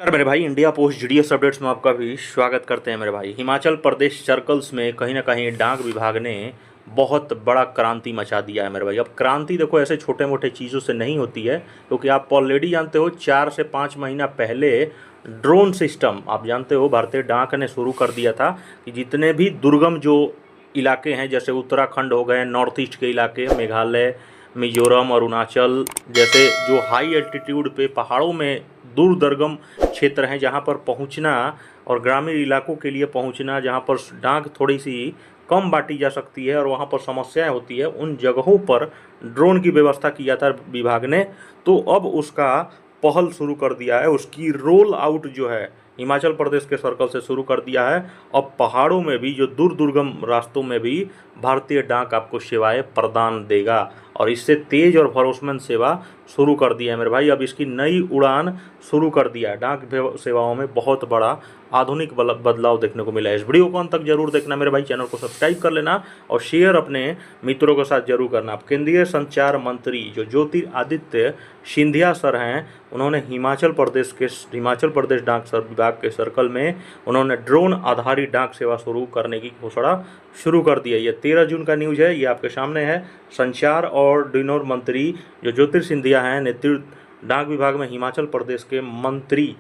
नमस्कार मेरे भाई, इंडिया पोस्ट जीडीएस अपडेट्स में आपका भी स्वागत करते हैं मेरे भाई। हिमाचल प्रदेश सर्कल्स में कहीं ना कहीं डाक विभाग ने बहुत बड़ा क्रांति मचा दिया है मेरे भाई। अब क्रांति देखो ऐसे छोटे मोटे चीज़ों से नहीं होती है, क्योंकि आप ऑलरेडी जानते हो 4 से 5 महीना पहले ड्रोन सिस्टम आप जानते हो भारतीय डाक ने शुरू कर दिया था कि जितने भी दुर्गम जो इलाके हैं जैसे उत्तराखंड हो गए, नॉर्थ ईस्ट के इलाके, मेघालय, मिजोरम, अरुणाचल जैसे जो हाई एल्टीट्यूड पे पहाड़ों में दूर दुर्गम क्षेत्र हैं जहाँ पर पहुँचना और ग्रामीण इलाकों के लिए पहुँचना, जहाँ पर डाक थोड़ी सी कम बांटी जा सकती है और वहाँ पर समस्याएं होती है, उन जगहों पर ड्रोन की व्यवस्था किया था विभाग ने। तो अब उसका पहल शुरू कर दिया है, उसकी रोल आउट जो है हिमाचल प्रदेश के सर्कल से शुरू कर दिया है। अब पहाड़ों में भी जो दूर दुर्गम रास्तों में भी भारतीय डाक आपको सेवाएं प्रदान देगा और इससे तेज और भरोसेमंद सेवा शुरू कर दिया है मेरे भाई। अब इसकी नई उड़ान शुरू कर दिया है। डाक सेवाओं में बहुत बड़ा आधुनिक बदलाव देखने को मिला है। इस वीडियो को अंत तक जरूर देखना मेरे भाई, चैनल को सब्सक्राइब कर लेना और शेयर अपने मित्रों के साथ जरूर करना। अब केंद्रीय संचार मंत्री जो ज्योतिरादित्य सिंधिया सर हैं, उन्होंने हिमाचल प्रदेश डाक विभाग के सर्कल में उन्होंने ड्रोन आधारित डाक सेवा शुरू करने की घोषणा शुरू कर दी है। ये 13 जून का न्यूज़ है, ये आपके सामने है। संचार और डिनोर मंत्री जो ज्योतिर् सिंधिया हैं, नेतृत्व डाक विभाग में हिमाचल प्रदेश के मंत्री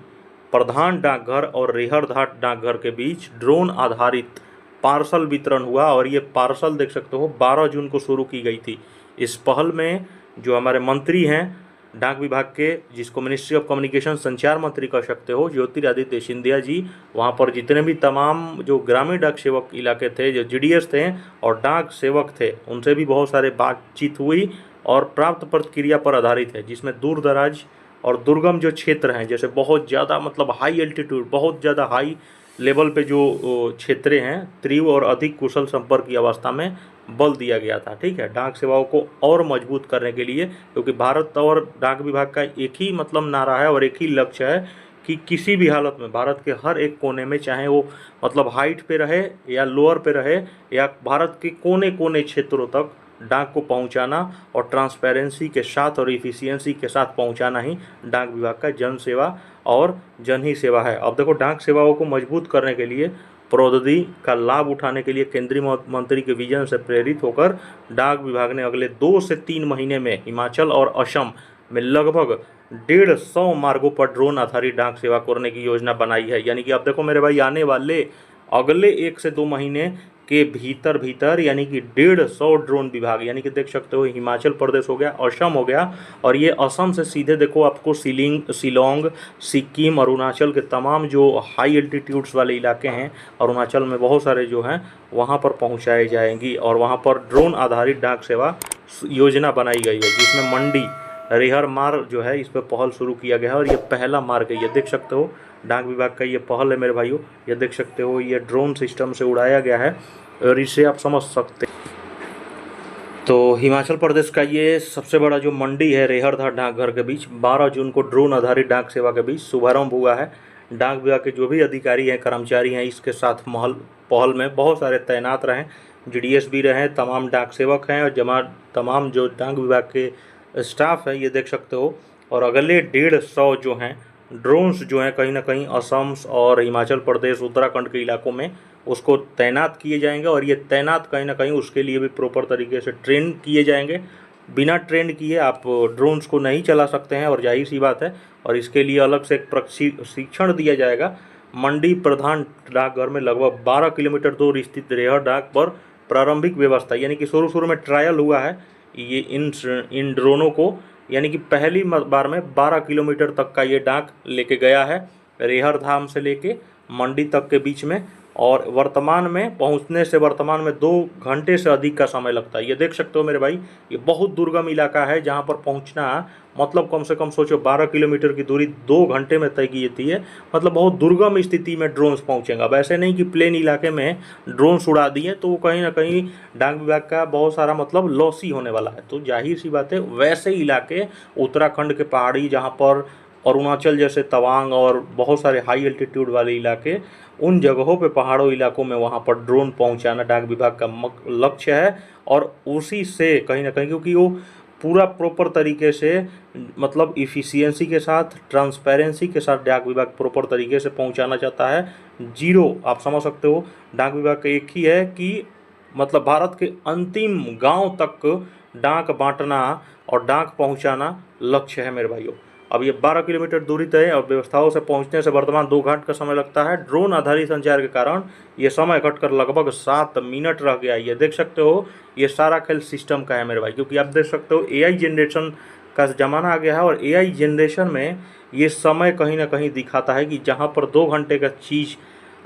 प्रधान डाकघर और रेहरघाट डाकघर के बीच ड्रोन आधारित पार्सल वितरण हुआ और ये पार्सल देख सकते हो 12 जून को शुरू की गई थी। इस पहल में जो हमारे मंत्री हैं डाक विभाग के, जिसको मिनिस्ट्री ऑफ कम्युनिकेशन संचार मंत्री कह सकते हो, ज्योतिरादित्य सिंधिया जी, वहाँ पर जितने भी तमाम जो ग्रामीण डाक सेवक इलाके थे, जो जीडीएस थे और डाक सेवक थे, उनसे भी बहुत सारे बातचीत हुई और प्राप्त प्रतिक्रिया पर आधारित है, जिसमें दूर दराज और दुर्गम जो क्षेत्र हैं, जैसे बहुत ज़्यादा मतलब हाई एल्टीट्यूड, बहुत ज़्यादा हाई लेवल पे जो क्षेत्रें हैं, तीव्र और अधिक कुशल संपर्क की अवस्था में बल दिया गया था। ठीक है, डाक सेवाओं को और मजबूत करने के लिए, क्योंकि भारत और डाक विभाग का एक ही मतलब नारा है और एक ही लक्ष्य है कि किसी भी हालत में भारत के हर एक कोने में, चाहे वो मतलब हाइट पे रहे या लोअर पे रहे या भारत के कोने कोने क्षेत्रों तक डाक को पहुंचाना और ट्रांसपेरेंसी के साथ और इफ़िशियंसी के साथ पहुंचाना ही डाक विभाग का जन सेवा और जन ही सेवा है। अब देखो, डाक सेवाओं को मजबूत करने के लिए प्रौद्योगिकी का लाभ उठाने के लिए केंद्रीय मंत्री के विजन से प्रेरित होकर डाक विभाग ने अगले 2 से 3 महीने में हिमाचल और असम में लगभग 150 मार्गों पर ड्रोन आधारित डाक सेवा करने की योजना बनाई है। यानी कि अब देखो मेरे भाई, आने वाले अगले 1 से 2 महीने के भीतर यानी कि 150 ड्रोन विभाग, यानी कि देख सकते हो हिमाचल प्रदेश हो गया, असम हो गया, और ये असम से सीधे देखो आपको शिलोंग, सिक्किम, अरुणाचल के तमाम जो हाई एल्टीट्यूड्स वाले इलाके हैं, अरुणाचल में बहुत सारे जो हैं वहाँ पर पहुँचाए जाएंगी और वहाँ पर ड्रोन आधारित डाक सेवा योजना बनाई गई है, जिसमें मंडी रेहर मार्ग जो है इस पर पहल शुरू किया गया है और ये पहला मार्ग है। ये देख सकते हो डाक विभाग का ये पहल है मेरे भाइयों। ये देख सकते हो ये ड्रोन सिस्टम से उड़ाया गया है और इसे आप समझ सकते हैं। तो हिमाचल प्रदेश का ये सबसे बड़ा जो मंडी है रेहरघाट डाकघर के बीच 12 जून को ड्रोन आधारित डाक सेवा के बीच शुभारंभ हुआ है। डाक विभाग के जो भी अधिकारी हैं, कर्मचारी हैं, इसके साथ पहल में बहुत सारे तैनात रहें, जीडीएस भी रहें, तमाम डाक सेवक हैं और तमाम जो डाक विभाग के स्टाफ है, ये देख सकते हो। और अगले 150 जो हैं ड्रोन्स जो हैं कहीं ना कहीं असम और हिमाचल प्रदेश, उत्तराखंड के इलाकों में उसको तैनात किए जाएंगे और ये तैनात कहीं ना कहीं उसके लिए भी प्रॉपर तरीके से ट्रेन किए जाएंगे। बिना ट्रेन किए आप ड्रोन्स को नहीं चला सकते हैं और जाहिर सी बात है, और इसके लिए अलग से एक प्रशिक्षण दिया जाएगा। मंडी प्रधान डाकघर में लगभग 12 किलोमीटर दूर स्थित रेहर डाक पर प्रारंभिक व्यवस्था, यानी कि शुरू में ट्रायल हुआ है ये इन ड्रोनों को, यानी कि पहली बार में 12 किलोमीटर तक का ये डाक लेके गया है रेहर धाम से लेके मंडी तक के बीच में, और वर्तमान में 2 घंटे से अधिक का समय लगता है। ये देख सकते हो मेरे भाई, ये बहुत दुर्गम इलाका है जहाँ पर पहुँचना मतलब कम से कम सोचो 12 किलोमीटर की दूरी 2 घंटे में तय की जाती है। मतलब बहुत दुर्गम स्थिति में ड्रोन्स पहुँचेंगे। अब ऐसे नहीं कि प्लेन इलाके में ड्रोन्स उड़ा दिए तो वो कहीं ना कहीं डाक विभाग का बहुत सारा मतलब लॉस ही होने वाला है। तो जाहिर सी बात है, वैसे इलाके उत्तराखंड के पहाड़ी, जहाँ पर अरुणाचल जैसे तवांग और बहुत सारे हाई एल्टीट्यूड वाले इलाके, उन जगहों पे पहाड़ों इलाकों में वहाँ पर ड्रोन पहुँचाना डाक विभाग का लक्ष्य है। और उसी से कहीं ना कहीं, क्योंकि वो पूरा प्रॉपर तरीके से मतलब इफ़िशियंसी के साथ, ट्रांसपेरेंसी के साथ डाक विभाग प्रॉपर तरीके से पहुंचाना चाहता है। जीरो, आप समझ सकते हो, डाक विभाग का एक ही है कि मतलब भारत के अंतिम गांव तक डाक बांटना और डाक पहुंचाना लक्ष्य है मेरे भाइयों। अब ये 12 किलोमीटर दूरी तय है और व्यवस्थाओं से पहुंचने से वर्तमान 2 घंटे का समय लगता है। ड्रोन आधारित संचार के कारण ये समय घटकर लगभग 7 मिनट रह गया। ये देख सकते हो, ये सारा खेल सिस्टम का है मेरे भाई, क्योंकि आप देख सकते हो एआई जनरेशन का ज़माना आ गया है और एआई जनरेशन में ये समय कहीं ना कहीं दिखाता है कि जहाँ पर 2 घंटे का चीज़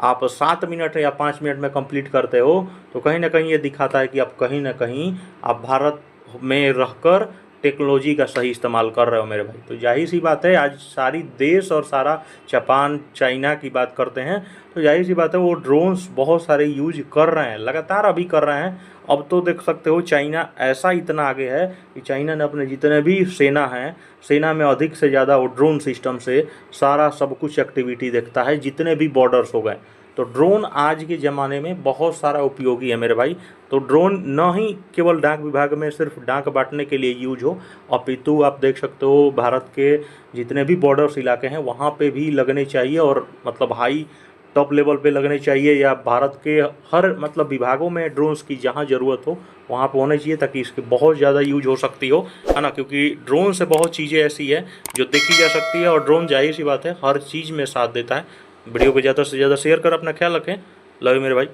आप 7 मिनट या 5 मिनट में कंप्लीट करते हो, तो कहीं ना कहीं ये दिखाता है कि आप कहीं ना कहीं आप भारत में रहकर टेक्नोलॉजी का सही इस्तेमाल कर रहे हो मेरे भाई। तो जाहिर सी बात है, आज सारी देश और सारा जापान चाइना की बात करते हैं, तो जाहिर सी बात है वो ड्रोन्स बहुत सारे यूज कर रहे हैं, लगातार अभी कर रहे हैं। अब तो देख सकते हो चाइना ऐसा इतना आगे है कि चाइना ने अपने जितने भी सेना हैं, सेना में अधिक से ज़्यादा वो ड्रोन सिस्टम से सारा सब कुछ एक्टिविटी देखता है, जितने भी बॉर्डर्स हो गए। तो ड्रोन आज के ज़माने में बहुत सारा उपयोगी है मेरे भाई। तो ड्रोन न ही केवल डाक विभाग में सिर्फ डाक बांटने के लिए यूज हो, अपितु आप देख सकते हो भारत के जितने भी बॉर्डर्स इलाके हैं वहाँ पे भी लगने चाहिए, और मतलब हाई टॉप लेवल पे लगने चाहिए, या भारत के हर मतलब विभागों में ड्रोन्स की जहाँ ज़रूरत हो वहाँ पे होने चाहिए, ताकि इसकी बहुत ज़्यादा यूज हो सकती हो, है ना। क्योंकि ड्रोन से बहुत चीज़ें ऐसी है जो देखी जा सकती है, और ड्रोन जाहिर सी बात है हर चीज़ में साथ देता है। वीडियो को ज़्यादा से ज़्यादा शेयर कर, अपना ख्याल रखें। लव यू मेरे भाई।